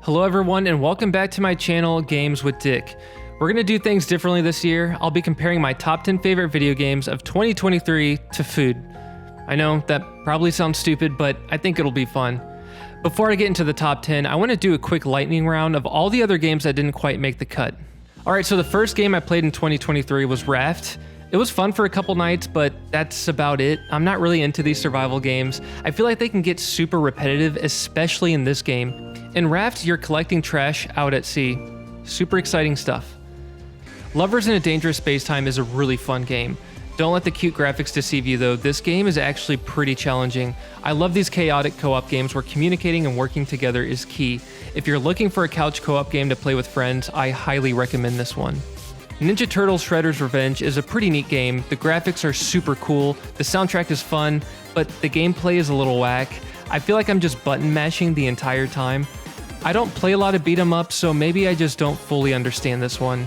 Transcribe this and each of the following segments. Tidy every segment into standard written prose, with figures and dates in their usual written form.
Hello everyone and welcome back to my channel, Games with Dick. We're going to do things differently this year. I'll be comparing my top 10 favorite video games of 2023 to food. I know that probably sounds stupid, but I think it'll be fun. Before I get into the top 10, I want to do a quick lightning round of all the other games that didn't quite make the cut. Alright, so the first game I played in 2023 was Raft. It was fun for a couple nights, but that's about it. I'm not really into these survival games. I feel like they can get super repetitive, especially in this game. In Raft, you're collecting trash out at sea. Super exciting stuff. Lovers in a Dangerous Spacetime is a really fun game. Don't let the cute graphics deceive you though, this game is actually pretty challenging. I love these chaotic co-op games where communicating and working together is key. If you're looking for a couch co-op game to play with friends, I highly recommend this one. Ninja Turtles Shredder's Revenge is a pretty neat game. The graphics are super cool, the soundtrack is fun, but the gameplay is a little whack. I feel like I'm just button mashing the entire time. I don't play a lot of beat 'em ups, so maybe I just don't fully understand this one.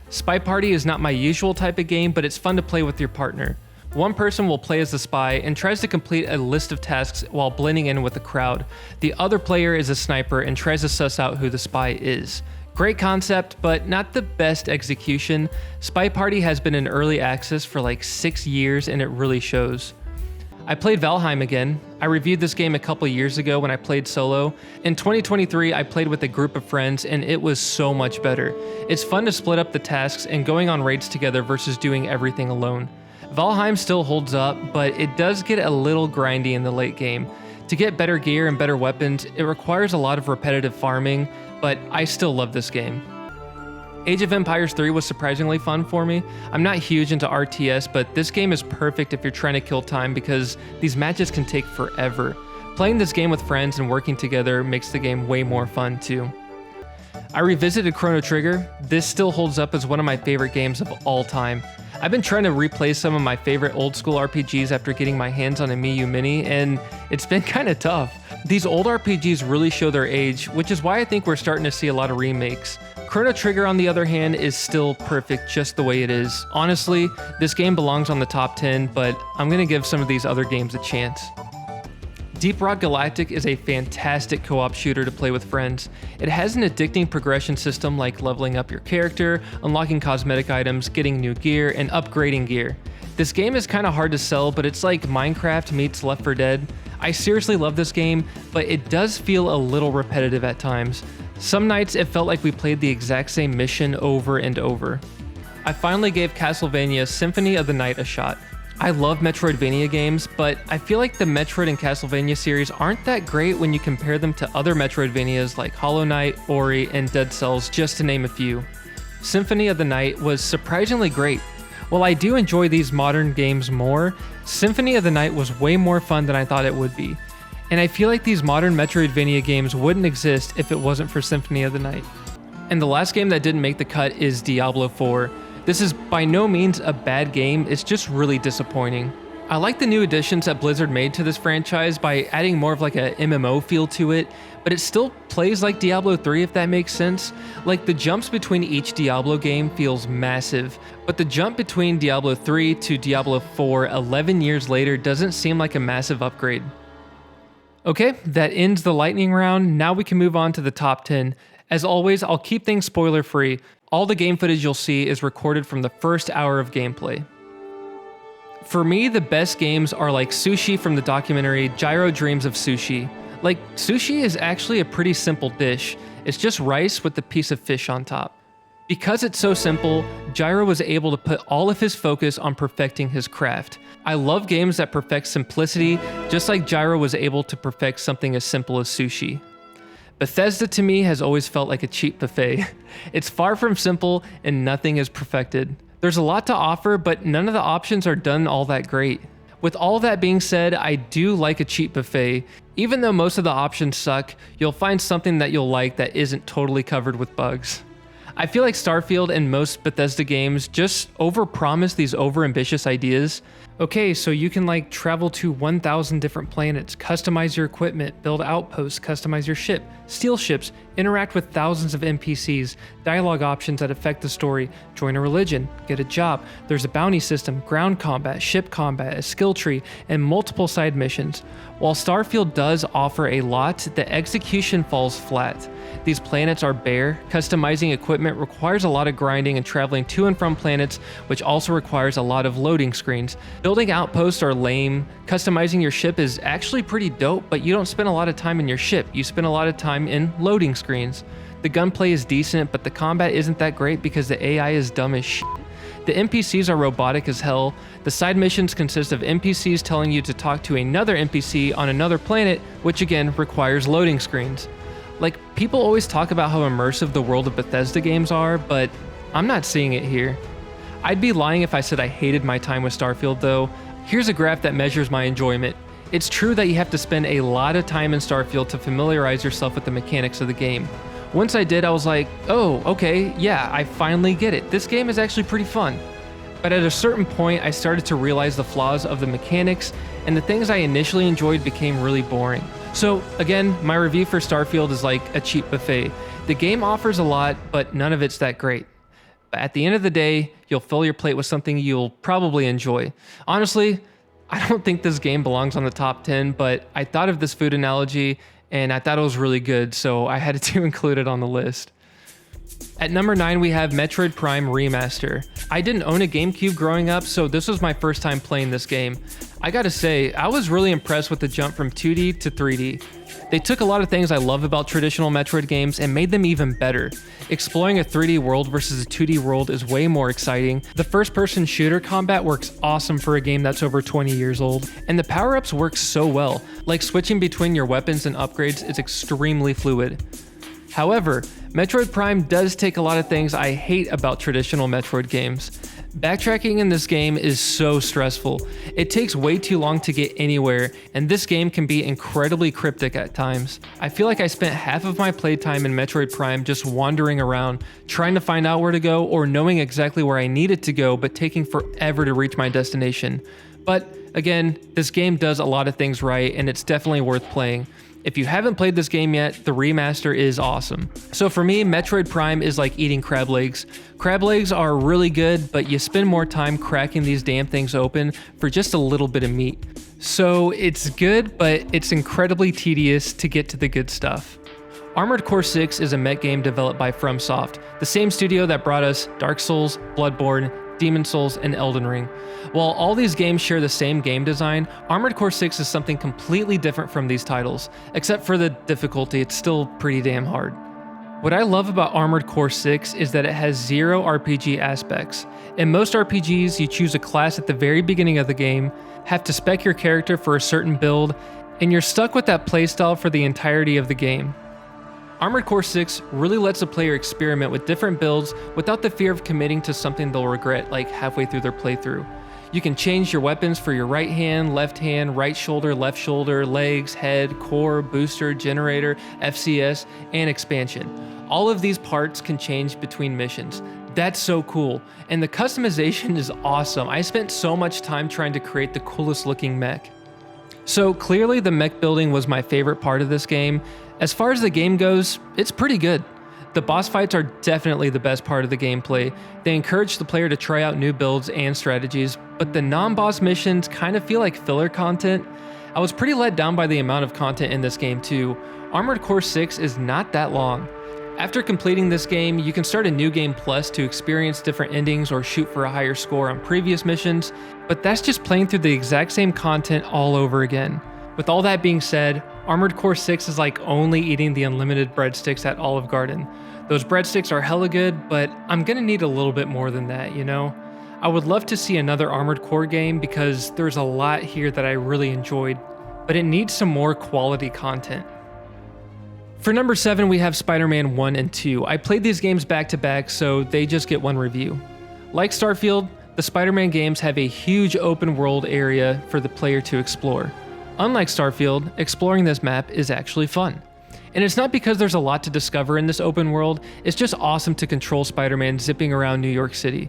Spy Party is not my usual type of game, but it's fun to play with your partner. One person will play as the spy and tries to complete a list of tasks while blending in with the crowd. The other player is a sniper and tries to suss out who the spy is. Great concept, but not the best execution. Spy Party has been in early access for like 6 years and it really shows. I played Valheim again. I reviewed this game a couple years ago when I played solo. In 2023, I played with a group of friends and it was so much better. It's fun to split up the tasks and going on raids together versus doing everything alone. Valheim still holds up, but it does get a little grindy in the late game. To get better gear and better weapons, it requires a lot of repetitive farming, but I still love this game. Age of Empires 3 was surprisingly fun for me. I'm not huge into RTS, but this game is perfect if you're trying to kill time because these matches can take forever. Playing this game with friends and working together makes the game way more fun too. I revisited Chrono Trigger. This still holds up as one of my favorite games of all time. I've been trying to replay some of my favorite old school RPGs after getting my hands on a Mii U Mini, and it's been kinda tough. These old RPGs really show their age, which is why I think we're starting to see a lot of remakes. Chrono Trigger, on the other hand, is still perfect just the way it is. Honestly, this game belongs on the top 10, but I'm gonna give some of these other games a chance. Deep Rock Galactic is a fantastic co-op shooter to play with friends. It has an addicting progression system like leveling up your character, unlocking cosmetic items, getting new gear, and upgrading gear. This game is kinda hard to sell, but it's like Minecraft meets Left 4 Dead. I seriously love this game, but it does feel a little repetitive at times. Some nights it felt like we played the exact same mission over and over. I finally gave Castlevania Symphony of the Night a shot. I love Metroidvania games, but I feel like the Metroid and Castlevania series aren't that great when you compare them to other Metroidvanias like Hollow Knight, Ori, and Dead Cells, just to name a few. Symphony of the Night was surprisingly great. While I do enjoy these modern games more, Symphony of the Night was way more fun than I thought it would be. And I feel like these modern Metroidvania games wouldn't exist if it wasn't for Symphony of the Night. And the last game that didn't make the cut is Diablo 4. This is by no means a bad game, it's just really disappointing. I like the new additions that Blizzard made to this franchise by adding more of like a MMO feel to it, but it still plays like Diablo 3 if that makes sense. Like the jumps between each Diablo game feels massive, but the jump between Diablo 3 to Diablo 4 11 years later doesn't seem like a massive upgrade. Okay, that ends the lightning round. Now we can move on to the top 10. As always, I'll keep things spoiler free. All the game footage you'll see is recorded from the first hour of gameplay. For me, the best games are like Sushi from the documentary Jiro Dreams of Sushi. Like, sushi is actually a pretty simple dish. It's just rice with a piece of fish on top. Because it's so simple, Jiro was able to put all of his focus on perfecting his craft. I love games that perfect simplicity, just like Jiro was able to perfect something as simple as sushi. Bethesda to me has always felt like a cheap buffet. It's far from simple and nothing is perfected. There's a lot to offer, but none of the options are done all that great. With all that being said, I do like a cheap buffet. Even though most of the options suck, you'll find something that you'll like that isn't totally covered with bugs. I feel like Starfield and most Bethesda games just overpromise these overambitious ideas. Okay, so you can like travel to 1,000 different planets, customize your equipment, build outposts, customize your ship, steal ships, interact with thousands of NPCs, dialogue options that affect the story, join a religion, get a job. There's a bounty system, ground combat, ship combat, a skill tree, and multiple side missions. While Starfield does offer a lot, the execution falls flat. These planets are bare. Customizing equipment requires a lot of grinding and traveling to and from planets, which also requires a lot of loading screens. Building outposts are lame. Customizing your ship is actually pretty dope, but you don't spend a lot of time in your ship. You spend a lot of time in loading screens. The gunplay is decent, but the combat isn't that great because the AI is dumb as shit. The NPCs are robotic as hell. The side missions consist of NPCs telling you to talk to another NPC on another planet, which again requires loading screens. Like, people always talk about how immersive the world of Bethesda games are, but I'm not seeing it here. I'd be lying if I said I hated my time with Starfield though. Here's a graph that measures my enjoyment. It's true that you have to spend a lot of time in Starfield to familiarize yourself with the mechanics of the game. Once I did, I was like, oh, okay, yeah, I finally get it. This game is actually pretty fun. But at a certain point, I started to realize the flaws of the mechanics, and the things I initially enjoyed became really boring. So again, my review for Starfield is like a cheap buffet. The game offers a lot, but none of it's that great. But at the end of the day, you'll fill your plate with something you'll probably enjoy. Honestly, I don't think this game belongs on the top 10, but I thought of this food analogy and I thought it was really good, so I had to include it on the list. At number 9, we have Metroid Prime Remaster. I didn't own a GameCube growing up, so this was my first time playing this game. I gotta say, I was really impressed with the jump from 2D to 3D. They took a lot of things I love about traditional Metroid games and made them even better. Exploring a 3D world versus a 2D world is way more exciting. The first-person shooter combat works awesome for a game that's over 20 years old, and the power-ups work so well, like switching between your weapons and upgrades is extremely fluid. However, Metroid Prime does take a lot of things I hate about traditional Metroid games. Backtracking in this game is so stressful. It takes way too long to get anywhere, and this game can be incredibly cryptic at times. I feel like I spent half of my playtime in Metroid Prime just wandering around, trying to find out where to go or knowing exactly where I needed to go, but taking forever to reach my destination. But again, this game does a lot of things right, and it's definitely worth playing. If you haven't played this game yet, the remaster is awesome. So for me, Metroid Prime is like eating crab legs. Crab legs are really good, but you spend more time cracking these damn things open for just a little bit of meat. So it's good, but it's incredibly tedious to get to the good stuff. Armored Core 6 is a mech game developed by FromSoft, the same studio that brought us Dark Souls, Bloodborne, Demon Souls, and Elden Ring. While all these games share the same game design, Armored Core 6 is something completely different from these titles. Except for the difficulty, it's still pretty damn hard. What I love about Armored Core 6 is that it has zero RPG aspects. In most RPGs, you choose a class at the very beginning of the game, have to spec your character for a certain build, and you're stuck with that playstyle for the entirety of the game. Armored Core 6 really lets the player experiment with different builds without the fear of committing to something they'll regret like halfway through their playthrough. You can change your weapons for your right hand, right shoulder, left shoulder, legs, head, core, booster, generator, FCS, and expansion. All of these parts can change between missions. That's so cool, and the customization is awesome. I spent so much time trying to create the coolest looking mech. So clearly the mech building was my favorite part of this game. As far as the game goes, it's pretty good. The boss fights are definitely the best part of the gameplay. They encourage the player to try out new builds and strategies, but the non-boss missions kind of feel like filler content. I was pretty let down by the amount of content in this game too. Armored Core 6 is not that long. After completing this game, you can start a New Game Plus to experience different endings or shoot for a higher score on previous missions, but that's just playing through the exact same content all over again. With all that being said, Armored Core 6 is like only eating the unlimited breadsticks at Olive Garden. Those breadsticks are hella good, but I'm gonna need a little bit more than that, you know? I would love to see another Armored Core game because there's a lot here that I really enjoyed, but it needs some more quality content. For number 7, we have Spider-Man 1 and 2. I played these games back to back, so they just get one review. Like Starfield, the Spider-Man games have a huge open world area for the player to explore. Unlike Starfield, exploring this map is actually fun. And it's not because there's a lot to discover in this open world, it's just awesome to control Spider-Man zipping around New York City.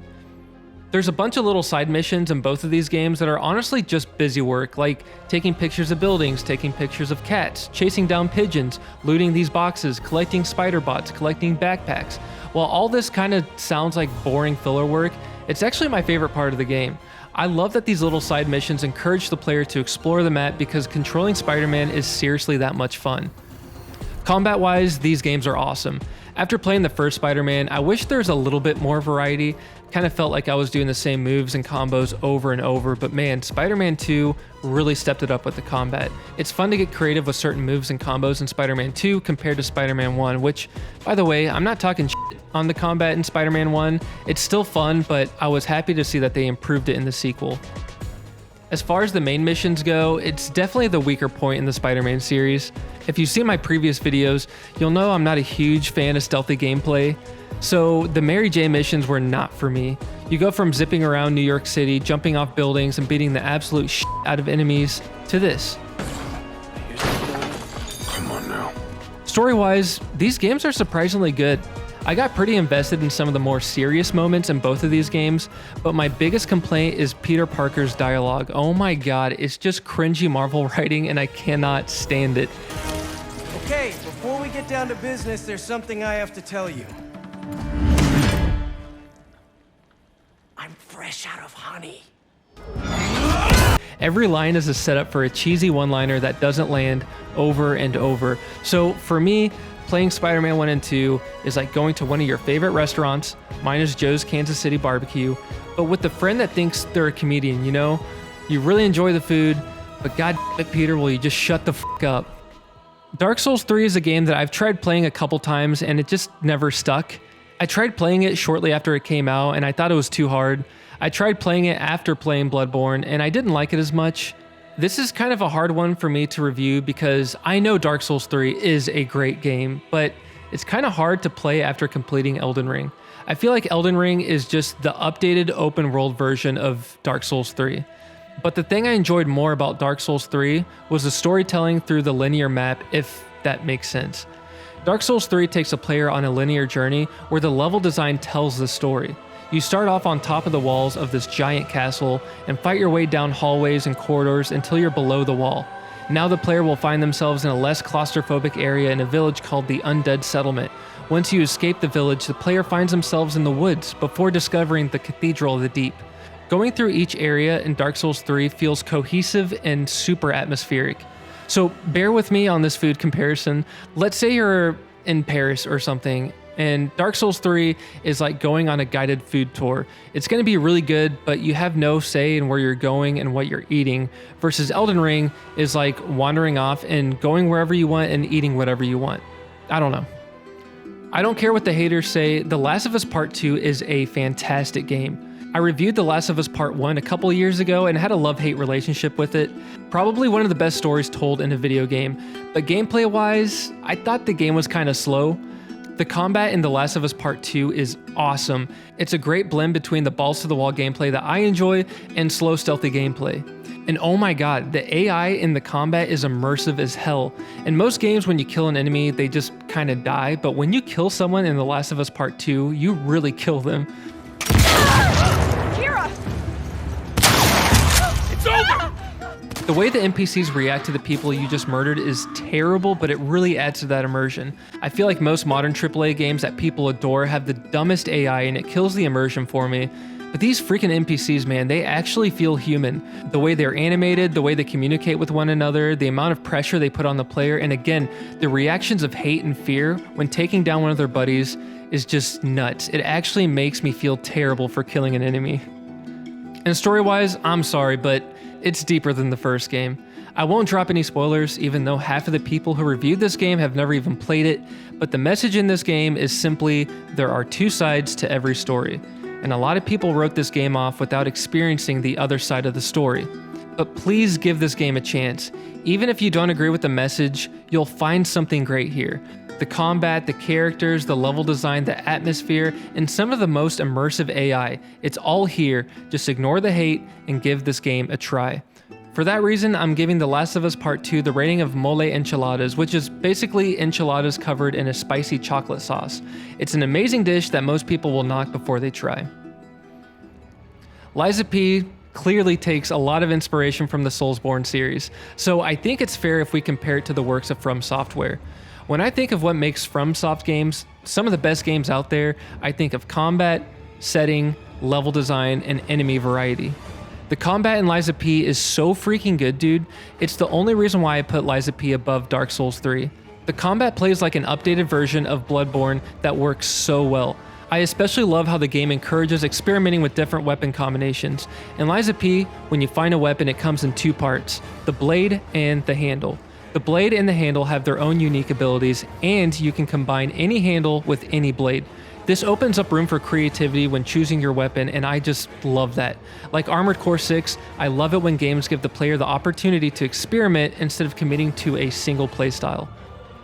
There's a bunch of little side missions in both of these games that are honestly just busy work, like taking pictures of buildings, taking pictures of cats, chasing down pigeons, looting these boxes, collecting spider bots, collecting backpacks. While all this kind of sounds like boring filler work, it's actually my favorite part of the game. I love that these little side missions encourage the player to explore the map because controlling Spider-Man is seriously that much fun. Combat-wise, these games are awesome. After playing the first Spider-Man, I wish there was a little bit more variety. Kind of felt like I was doing the same moves and combos over and over, but man, Spider-Man 2 really stepped it up with the combat. It's fun to get creative with certain moves and combos in Spider-Man 2 compared to Spider-Man 1, which, by the way, I'm not talking shit on the combat in Spider-Man 1. It's still fun, but I was happy to see that they improved it in the sequel. As far as the main missions go, it's definitely the weaker point in the Spider-Man series. If you've seen my previous videos, you'll know I'm not a huge fan of stealthy gameplay. So the Mary J missions were not for me. You go from zipping around New York City, jumping off buildings, and beating the absolute shit out of enemies, to this. Come on now. Story-wise, these games are surprisingly good. I got pretty invested in some of the more serious moments in both of these games, but my biggest complaint is Peter Parker's dialogue. Oh my god, it's just cringy Marvel writing and I cannot stand it. Okay, before we get down to business, there's something I have to tell you. I'm fresh out of honey. Every line is a setup for a cheesy one-liner that doesn't land over and over. So for me, playing Spider-Man 1 and 2 is like going to one of your favorite restaurants, mine is Joe's Kansas City Barbecue, but with the friend that thinks they're a comedian, you know? You really enjoy the food, but god damn it, Peter, will you just shut the fuck up? Dark Souls 3 is a game that I've tried playing a couple times and it just never stuck. I tried playing it shortly after it came out and I thought it was too hard. I tried playing it after playing Bloodborne and I didn't like it as much. This is kind of a hard one for me to review because I know Dark Souls 3 is a great game, but it's kind of hard to play after completing Elden Ring. I feel like Elden Ring is just the updated open world version of Dark Souls 3. But the thing I enjoyed more about Dark Souls 3 was the storytelling through the linear map, if that makes sense. Dark Souls 3 takes a player on a linear journey where the level design tells the story. You start off on top of the walls of this giant castle and fight your way down hallways and corridors until you're below the wall. Now the player will find themselves in a less claustrophobic area in a village called the Undead Settlement. Once you escape the village, the player finds themselves in the woods before discovering the Cathedral of the Deep. Going through each area in Dark Souls 3 feels cohesive and super atmospheric. So bear with me on this food comparison. Let's say you're in Paris or something, and Dark Souls 3 is like going on a guided food tour. It's going to be really good, but you have no say in where you're going and what you're eating, versus Elden Ring is like wandering off and going wherever you want and eating whatever you want. I don't know. I don't care what the haters say, The Last of Us Part 2 is a fantastic game. I reviewed The Last of Us Part 1 a couple years ago and had a love-hate relationship with it. Probably one of the best stories told in a video game, but gameplay-wise, I thought the game was kind of slow. The combat in The Last of Us Part 2 is awesome. It's a great blend between the balls-to-the-wall gameplay that I enjoy and slow, stealthy gameplay. And oh my god, the AI in the combat is immersive as hell. In most games, when you kill an enemy, they just kind of die, but when you kill someone in The Last of Us Part 2, you really kill them. It's over! The way the NPCs react to the people you just murdered is terrible, but it really adds to that immersion. I feel like most modern AAA games that people adore have the dumbest AI and it kills the immersion for me. But these freaking NPCs, man, they actually feel human. The way they're animated, the way they communicate with one another, the amount of pressure they put on the player, and again, the reactions of hate and fear when taking down one of their buddies is just nuts. It actually makes me feel terrible for killing an enemy. And story-wise, I'm sorry, but it's deeper than the first game. I won't drop any spoilers, even though half of the people who reviewed this game have never even played it, but the message in this game is simply, there are two sides to every story. And a lot of people wrote this game off without experiencing the other side of the story. But please give this game a chance. Even if you don't agree with the message, you'll find something great here. The combat, the characters, the level design, the atmosphere, and some of the most immersive AI. It's all here. Just ignore the hate and give this game a try. For that reason, I'm giving The Last of Us Part 2 the rating of mole enchiladas, which is basically enchiladas covered in a spicy chocolate sauce. It's an amazing dish that most people will knock before they try. Lies of P clearly takes a lot of inspiration from the Soulsborne series, so I think it's fair if we compare it to the works of From Software. When I think of what makes FromSoft games some of the best games out there, I think of combat, setting, level design, and enemy variety. The combat in Lies of P is so freaking good, dude. It's the only reason why I put Lies of P above Dark Souls 3. The combat plays like an updated version of Bloodborne that works so well. I especially love how the game encourages experimenting with different weapon combinations. In Lies of P, when you find a weapon, it comes in two parts, the blade and the handle. The blade and the handle have their own unique abilities, and you can combine any handle with any blade. This opens up room for creativity when choosing your weapon, and I just love that. Like Armored Core 6, I love it when games give the player the opportunity to experiment instead of committing to a single playstyle.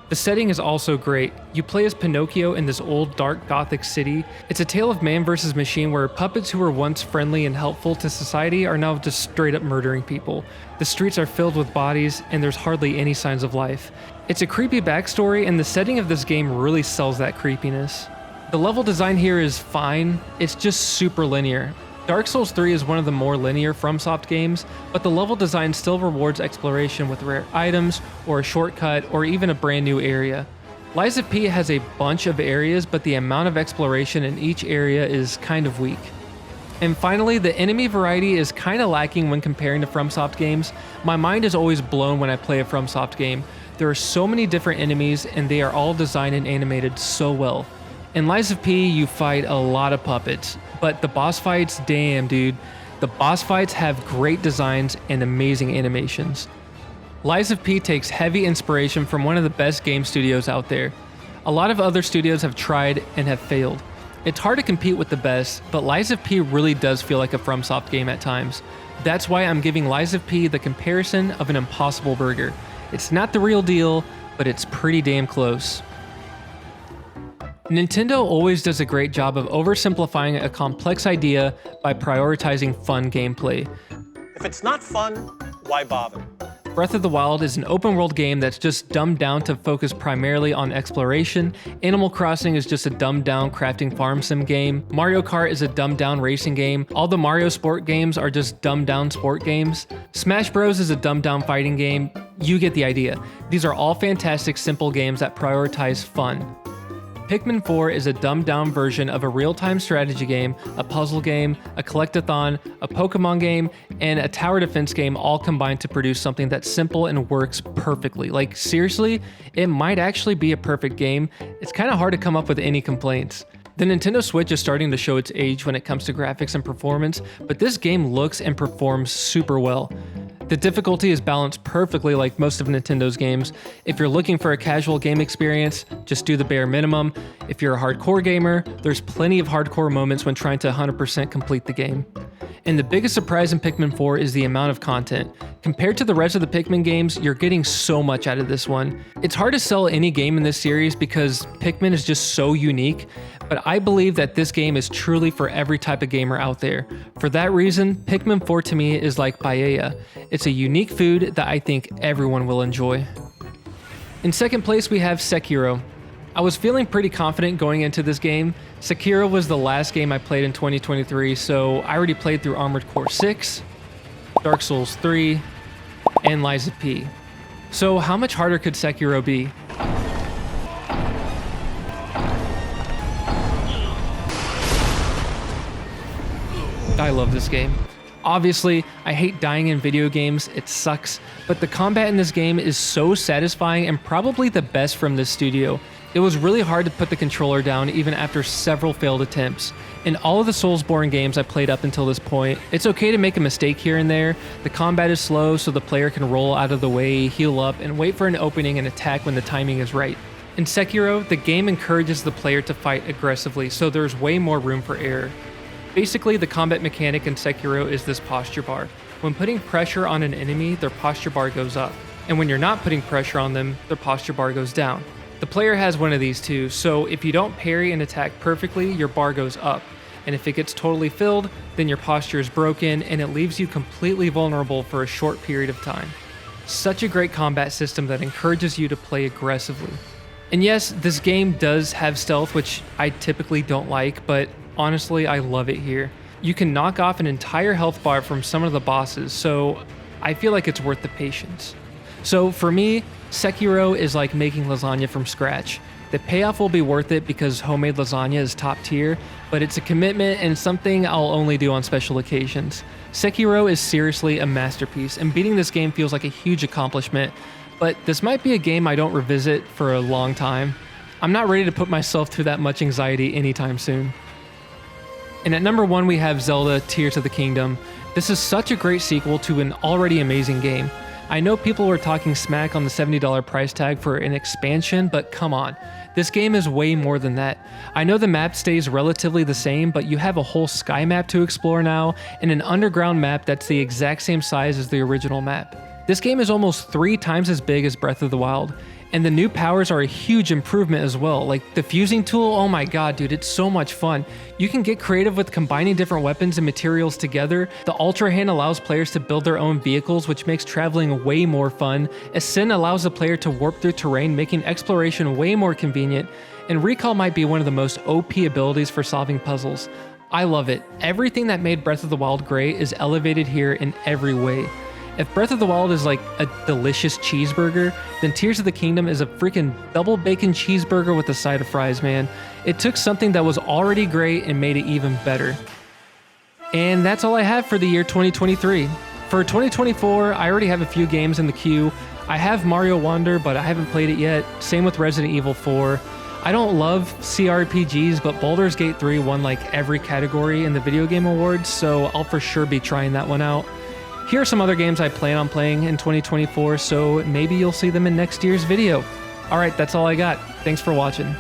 The setting is also great. You play as Pinocchio in this old dark gothic city. It's a tale of man versus machine where puppets who were once friendly and helpful to society are now just straight up murdering people. The streets are filled with bodies and there's hardly any signs of life. It's a creepy backstory and the setting of this game really sells that creepiness. The level design here is fine, it's just super linear. Dark Souls 3 is one of the more linear FromSoft games, but the level design still rewards exploration with rare items, or a shortcut, or even a brand new area. Lies of P has a bunch of areas, but the amount of exploration in each area is kind of weak. And finally, the enemy variety is kind of lacking when comparing to FromSoft games. My mind is always blown when I play a FromSoft game. There are so many different enemies, and they are all designed and animated so well. In Lies of P, you fight a lot of puppets, but the boss fights, damn dude. The boss fights have great designs and amazing animations. Lies of P takes heavy inspiration from one of the best game studios out there. A lot of other studios have tried and have failed. It's hard to compete with the best, but Lies of P really does feel like a FromSoft game at times. That's why I'm giving Lies of P the comparison of an Impossible Burger. It's not the real deal, but it's pretty damn close. Nintendo always does a great job of oversimplifying a complex idea by prioritizing fun gameplay. If it's not fun, why bother? Breath of the Wild is an open world game that's just dumbed down to focus primarily on exploration. Animal Crossing is just a dumbed down crafting farm sim game. Mario Kart is a dumbed down racing game. All the Mario sport games are just dumbed down sport games. Smash Bros is a dumbed down fighting game. You get the idea. These are all fantastic simple games that prioritize fun. Pikmin 4 is a dumbed-down version of a real-time strategy game, a puzzle game, a collectathon, a Pokemon game, and a tower defense game all combined to produce something that's simple and works perfectly. Like, seriously, it might actually be a perfect game. It's kind of hard to come up with any complaints. The Nintendo Switch is starting to show its age when it comes to graphics and performance, but this game looks and performs super well. The difficulty is balanced perfectly like most of Nintendo's games. If you're looking for a casual game experience, just do the bare minimum. If you're a hardcore gamer, there's plenty of hardcore moments when trying to 100% complete the game. And the biggest surprise in Pikmin 4 is the amount of content. Compared to the rest of the Pikmin games, you're getting so much out of this one. It's hard to sell any game in this series because Pikmin is just so unique, but I believe that this game is truly for every type of gamer out there. For that reason, Pikmin 4 to me is like paella. It's a unique food that I think everyone will enjoy. In second place, we have Sekiro. I was feeling pretty confident going into this game. Sekiro was the last game I played in 2023, so I already played through Armored Core 6, Dark Souls 3, and Lies of P. So how much harder could Sekiro be? I love this game. Obviously, I hate dying in video games, it sucks, but the combat in this game is so satisfying and probably the best from this studio. It was really hard to put the controller down even after several failed attempts. In all of the Soulsborne games I played up until this point, it's okay to make a mistake here and there. The combat is slow so the player can roll out of the way, heal up, and wait for an opening and attack when the timing is right. In Sekiro, the game encourages the player to fight aggressively, so there's way more room for error. Basically, the combat mechanic in Sekiro is this posture bar. When putting pressure on an enemy, their posture bar goes up. And when you're not putting pressure on them, their posture bar goes down. The player has one of these too, so if you don't parry and attack perfectly, your bar goes up. And if it gets totally filled, then your posture is broken and it leaves you completely vulnerable for a short period of time. Such a great combat system that encourages you to play aggressively. And yes, this game does have stealth, which I typically don't like, but honestly, I love it here. You can knock off an entire health bar from some of the bosses, so I feel like it's worth the patience. So for me, Sekiro is like making lasagna from scratch. The payoff will be worth it because homemade lasagna is top tier, but it's a commitment and something I'll only do on special occasions. Sekiro is seriously a masterpiece, and beating this game feels like a huge accomplishment, but this might be a game I don't revisit for a long time. I'm not ready to put myself through that much anxiety anytime soon. And at number 1 we have Zelda Tears of the Kingdom. This is such a great sequel to an already amazing game. I know people were talking smack on the $70 price tag for an expansion, but come on. This game is way more than that. I know the map stays relatively the same, but you have a whole sky map to explore now, and an underground map that's the exact same size as the original map. This game is almost 3 times as big as Breath of the Wild, and the new powers are a huge improvement as well. Like the fusing tool, oh my god dude, it's so much fun. You can get creative with combining different weapons and materials together. The Ultra Hand allows players to build their own vehicles, which makes traveling way more fun. Ascend allows the player to warp through terrain, making exploration way more convenient. And Recall might be one of the most OP abilities for solving puzzles. I love it. Everything that made Breath of the Wild great is elevated here in every way. If Breath of the Wild is like a delicious cheeseburger, then Tears of the Kingdom is a freaking double bacon cheeseburger with a side of fries, man. It took something that was already great and made it even better. And that's all I have for the year 2023. For 2024, I already have a few games in the queue. I have Mario Wonder, but I haven't played it yet. Same with Resident Evil 4. I don't love CRPGs, but Baldur's Gate 3 won like every category in the video game awards, so I'll for sure be trying that one out. Here are some other games I plan on playing in 2024, so maybe you'll see them in next year's video. Alright, that's all I got. Thanks for watching.